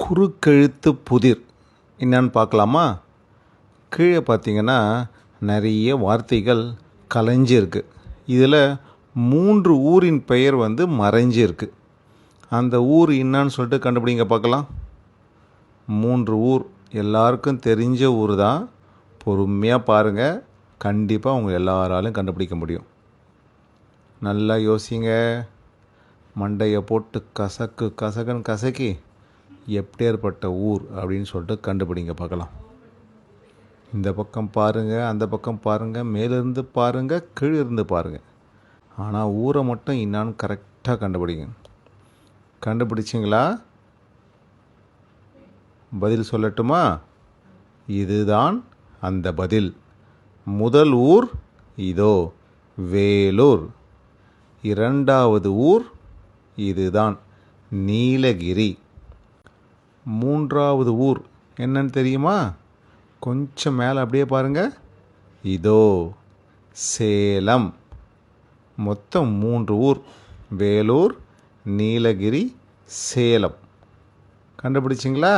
குறுக்கெழுத்து புதிர் என்னன்னு பார்க்கலாமா? கீழே பார்த்தீங்கன்னா நிறைய வார்த்தைகள் கலைஞ்சிருக்கு. இதில் 3 ஊரின் பெயர் மறைஞ்சிருக்கு. அந்த ஊர் என்னன்னு சொல்லிட்டு கண்டுபிடிங்க பார்க்கலாம். 3 ஊர் எல்லாருக்கும் தெரிஞ்ச ஊர் தான். பொறுமையாக பாருங்கள், கண்டிப்பாக உங்கள் எல்லாராலும் கண்டுபிடிக்க முடியும். நல்லா யோசிங்க. மண்டையை போட்டு கசக்கு கசக்குன்னு கசக்கி எப்பேற்பட்ட ஊர் அப்படின்னு சொல்லிட்டு கண்டுபிடிங்க பார்க்கலாம். இந்த பக்கம் பாருங்கள், அந்த பக்கம் பாருங்கள், மேலிருந்து பாருங்கள், கீழே இருந்து பாருங்கள். ஆனால் ஊரை மட்டும் என்னான்னு கரெக்டாக கண்டுபிடிங்க. கண்டுபிடிச்சிங்களா? பதில் சொல்லட்டுமா? இதுதான் அந்த பதில். முதல் ஊர் இதோ, வேலூர். இரண்டாவது ஊர் இதுதான், நீலகிரி. மூன்றாவது ஊர் என்னன்னு தெரியுமா? கொஞ்சம் மேலே அப்படியே பாருங்கள், இதோ சேலம். மொத்தம் 3 ஊர், வேலூர், நீலகிரி, சேலம். கண்டுபிடிச்சிங்களா?